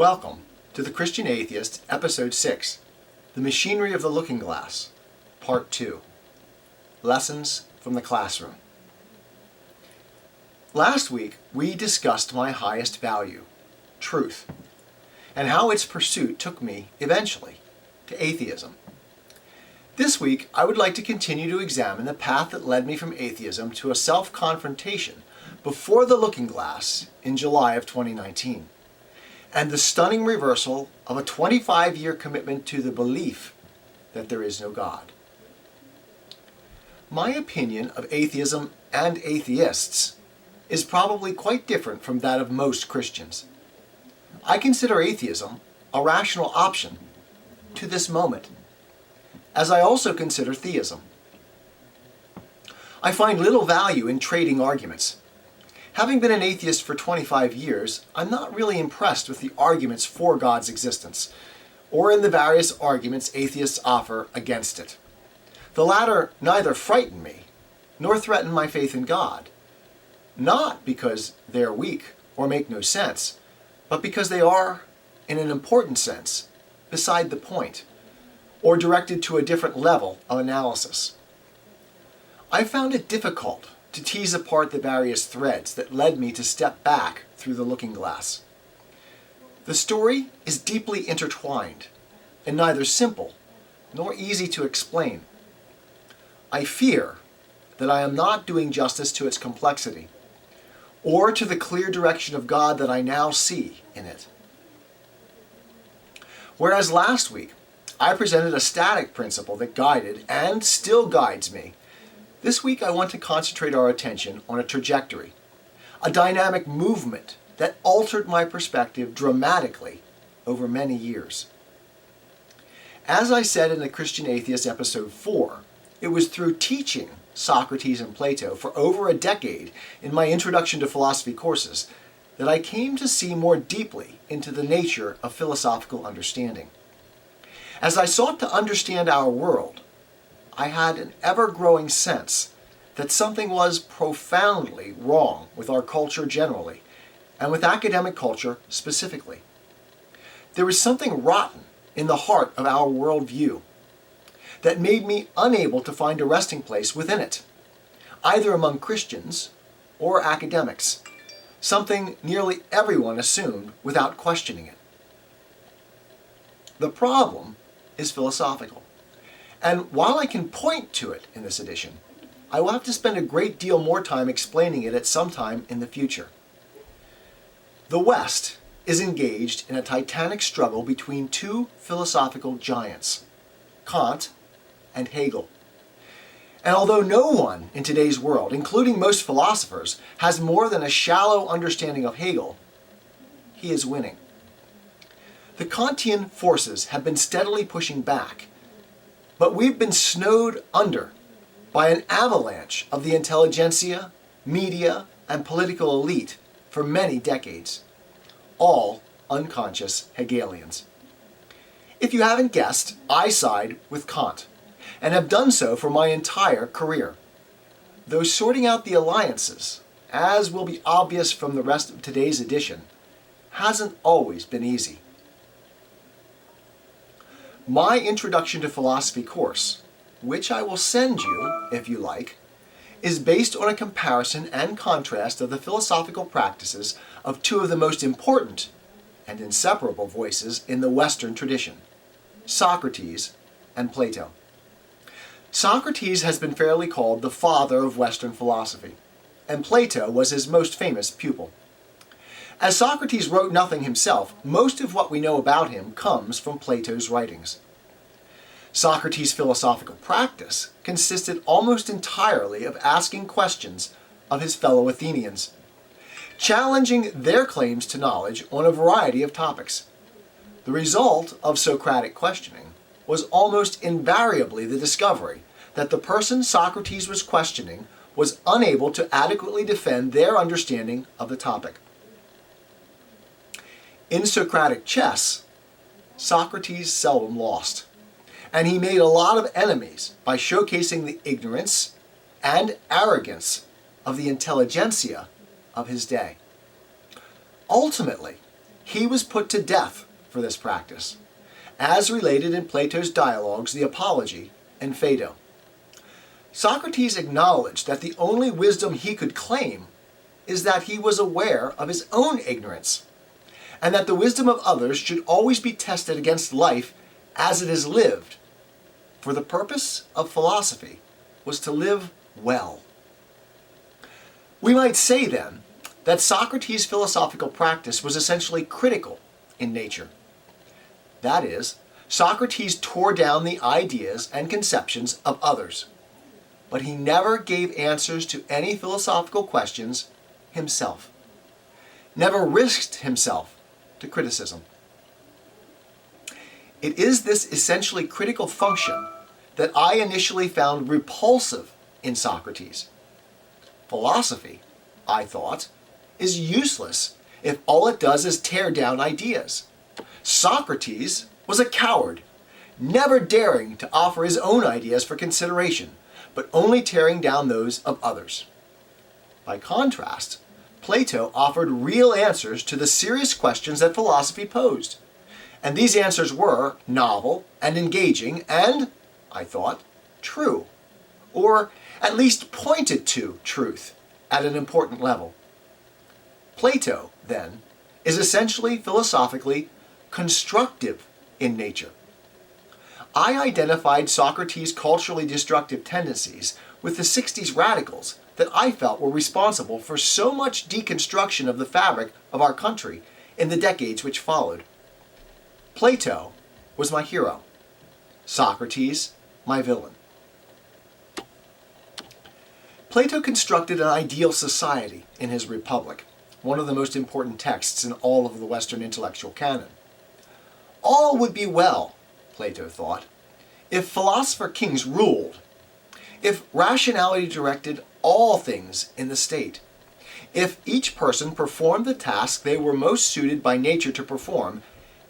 Welcome to The Christian Atheist, Episode 6, The Machinery of the Looking Glass, Part 2, Lessons from the Classroom. Last week, we discussed my highest value, truth, and how its pursuit took me, eventually, to atheism. This week, I would like to continue to examine the path that led me from atheism to a self-confrontation before the looking glass in July of 2019. And the stunning reversal of a 25-year commitment to the belief that there is no God. My opinion of atheism and atheists is probably quite different from that of most Christians. I consider atheism a rational option to this moment, as I also consider theism. I find little value in trading arguments. Having been an atheist for 25 years, I'm not really impressed with the arguments for God's existence, or in the various arguments atheists offer against it. The latter neither frighten me, nor threaten my faith in God, not because they are weak or make no sense, but because they are, in an important sense, beside the point, or directed to a different level of analysis. I found it difficult to tease apart the various threads that led me to step back through the looking glass. The story is deeply intertwined and neither simple nor easy to explain. I fear that I am not doing justice to its complexity or to the clear direction of God that I now see in it. Whereas last week I presented a static principle that guided and still guides me, this week I want to concentrate our attention on a trajectory, a dynamic movement that altered my perspective dramatically over many years. As I said in the Christian Atheist Episode 4, it was through teaching Socrates and Plato for over a decade in my Introduction to Philosophy courses that I came to see more deeply into the nature of philosophical understanding. As I sought to understand our world, I had an ever-growing sense that something was profoundly wrong with our culture generally, and with academic culture specifically. There was something rotten in the heart of our worldview that made me unable to find a resting place within it, either among Christians or academics, something nearly everyone assumed without questioning it. The problem is philosophical. And while I can point to it in this edition, I will have to spend a great deal more time explaining it at some time in the future. The West is engaged in a titanic struggle between two philosophical giants, Kant and Hegel. And although no one in today's world, including most philosophers, has more than a shallow understanding of Hegel, he is winning. The Kantian forces have been steadily pushing back, but we've been snowed under by an avalanche of the intelligentsia, media, and political elite for many decades, all unconscious Hegelians. If you haven't guessed, I side with Kant, and have done so for my entire career, though sorting out the alliances, as will be obvious from the rest of today's edition, hasn't always been easy. My Introduction to Philosophy course, which I will send you, if you like, is based on a comparison and contrast of the philosophical practices of two of the most important and inseparable voices in the Western tradition, Socrates and Plato. Socrates has been fairly called the father of Western philosophy, and Plato was his most famous pupil. As Socrates wrote nothing himself, most of what we know about him comes from Plato's writings. Socrates' philosophical practice consisted almost entirely of asking questions of his fellow Athenians, challenging their claims to knowledge on a variety of topics. The result of Socratic questioning was almost invariably the discovery that the person Socrates was questioning was unable to adequately defend their understanding of the topic. In Socratic chess, Socrates seldom lost, and he made a lot of enemies by showcasing the ignorance and arrogance of the intelligentsia of his day. Ultimately, he was put to death for this practice, as related in Plato's dialogues, the Apology and Phaedo. Socrates acknowledged that the only wisdom he could claim is that he was aware of his own ignorance, and that the wisdom of others should always be tested against life as it is lived, for the purpose of philosophy was to live well. We might say, then, that Socrates' philosophical practice was essentially critical in nature. That is, Socrates tore down the ideas and conceptions of others, but he never gave answers to any philosophical questions himself, never risked himself to criticism. It is this essentially critical function that I initially found repulsive in Socrates. Philosophy, I thought, is useless if all it does is tear down ideas. Socrates was a coward, never daring to offer his own ideas for consideration, but only tearing down those of others. By contrast, Plato offered real answers to the serious questions that philosophy posed. And these answers were novel and engaging and, I thought, true, or at least pointed to truth at an important level. Plato, then, is essentially philosophically constructive in nature. I identified Socrates' culturally destructive tendencies with the 60s radicals that I felt were responsible for so much deconstruction of the fabric of our country in the decades which followed. Plato was my hero, Socrates my villain. Plato constructed an ideal society in his Republic, one of the most important texts in all of the Western intellectual canon. All would be well, Plato thought, if philosopher kings ruled, if rationality directed all things in the state, if each person performed the task they were most suited by nature to perform,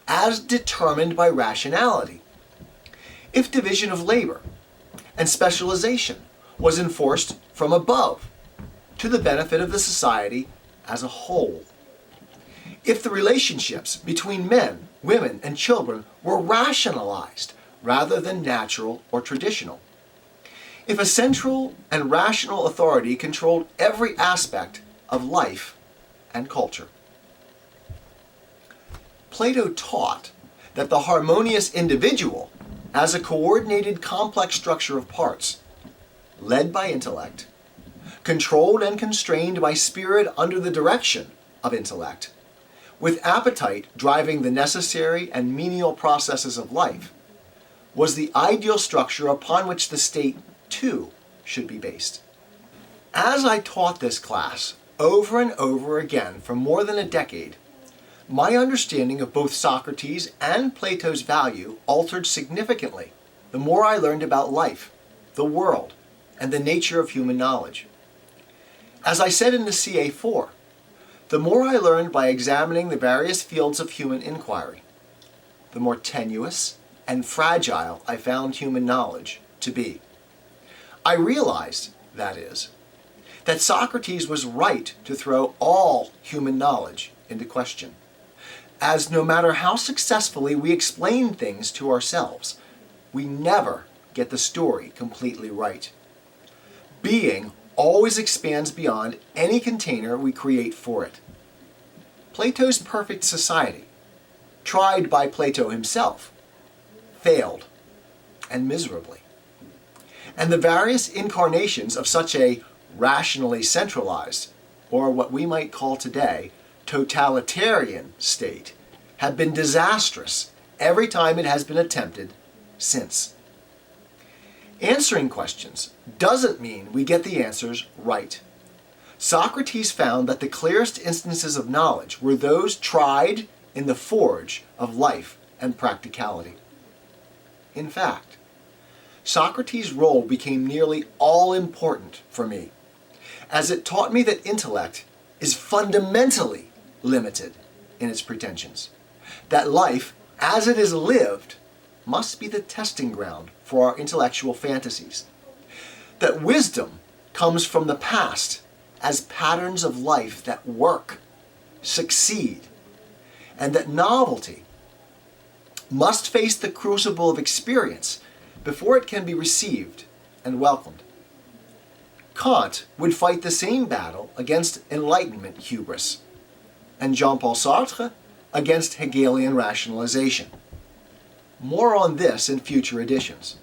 as determined by rationality, if division of labor and specialization was enforced from above to the benefit of the society as a whole, if the relationships between men, women, and children were rationalized rather than natural or traditional, if a central and rational authority controlled every aspect of life and culture. Plato taught that the harmonious individual, as a coordinated complex structure of parts, led by intellect, controlled and constrained by spirit under the direction of intellect, with appetite driving the necessary and menial processes of life, was the ideal structure upon which the state, too, should be based. As I taught this class over and over again for more than a decade, my understanding of both Socrates and Plato's value altered significantly the more I learned about life, the world, and the nature of human knowledge. As I said in the CA4, the more I learned by examining the various fields of human inquiry, the more tenuous and fragile I found human knowledge to be. I realized, that is, that Socrates was right to throw all human knowledge into question, as no matter how successfully we explain things to ourselves, we never get the story completely right. Being always expands beyond any container we create for it. Plato's perfect society, tried by Plato himself, failed, and miserably. And the various incarnations of such a rationally centralized, or what we might call today, totalitarian state have been disastrous every time it has been attempted since. Answering questions doesn't mean we get the answers right. Socrates found that the clearest instances of knowledge were those tried in the forge of life and practicality. In fact, Socrates' role became nearly all-important for me, as it taught me that intellect is fundamentally limited in its pretensions, that life, as it is lived, must be the testing ground for our intellectual fantasies, that wisdom comes from the past as patterns of life that work, succeed, and that novelty must face the crucible of experience before it can be received and welcomed. Kant would fight the same battle against Enlightenment hubris, and Jean-Paul Sartre against Hegelian rationalization. More on this in future editions.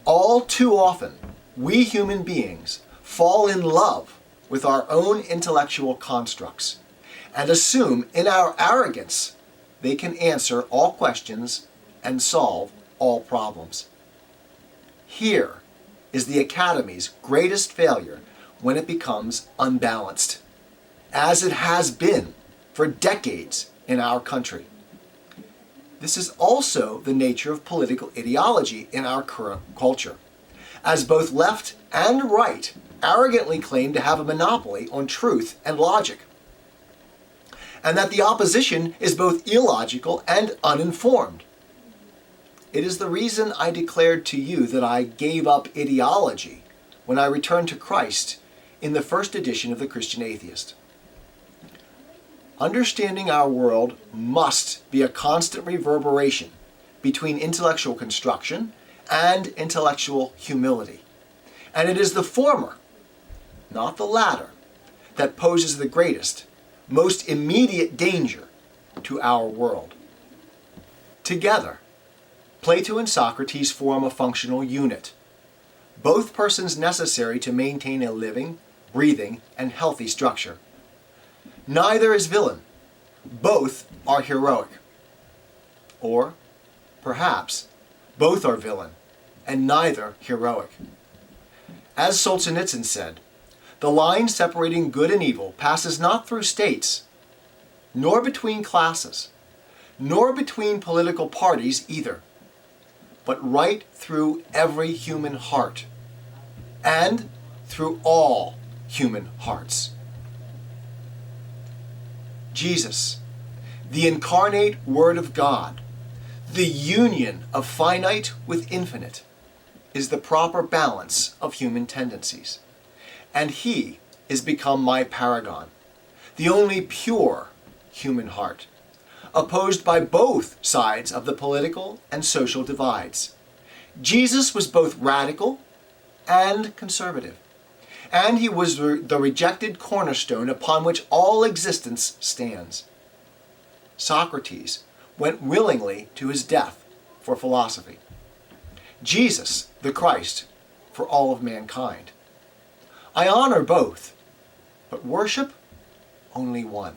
All too often, we human beings fall in love with our own intellectual constructs and assume in our arrogance they can answer all questions and solve all problems. Here is the Academy's greatest failure when it becomes unbalanced, as it has been for decades in our country. This is also the nature of political ideology in our current culture, as both left and right arrogantly claim to have a monopoly on truth and logic, and that the opposition is both illogical and uninformed. It is the reason I declared to you that I gave up ideology when I returned to Christ in the first edition of the Christian Atheist. Understanding our world must be a constant reverberation between intellectual construction and intellectual humility. And it is the former, not the latter, that poses the greatest, most immediate danger to our world. Together, Plato and Socrates form a functional unit, both persons necessary to maintain a living, breathing, and healthy structure. Neither is villain. Both are heroic. Or, perhaps, both are villain, and neither heroic. As Solzhenitsyn said, the line separating good and evil passes not through states, nor between classes, nor between political parties either, but right through every human heart, and through all human hearts. Jesus, the incarnate Word of God, the union of finite with infinite, is the proper balance of human tendencies. And He is become my paragon, the only pure human heart, opposed by both sides of the political and social divides. Jesus was both radical and conservative, and He was the rejected cornerstone upon which all existence stands. Socrates went willingly to his death for philosophy. Jesus, the Christ, for all of mankind. I honor both, but worship only one.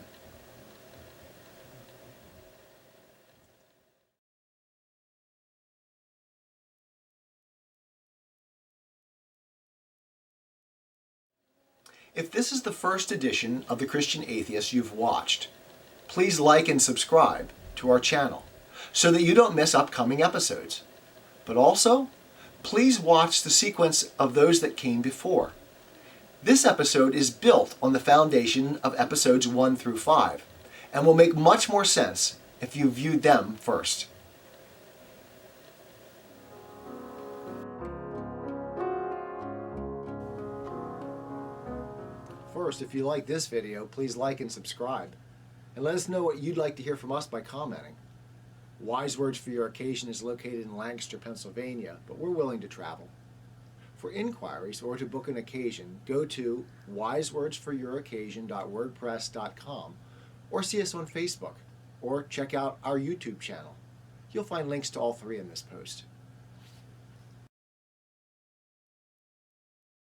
If this is the first edition of The Christian Atheist you've watched, please like and subscribe to our channel so that you don't miss upcoming episodes. But also, please watch the sequence of those that came before. This episode is built on the foundation of episodes 1 through 5 and will make much more sense if you viewed them first. First, if you like this video, please like and subscribe. And let us know what you'd like to hear from us by commenting. Wise Words for Your Occasion is located in Lancaster, Pennsylvania, but we're willing to travel. For inquiries or to book an occasion, go to wisewordsforyouroccasion.wordpress.com or see us on Facebook or check out our YouTube channel. You'll find links to all three in this post.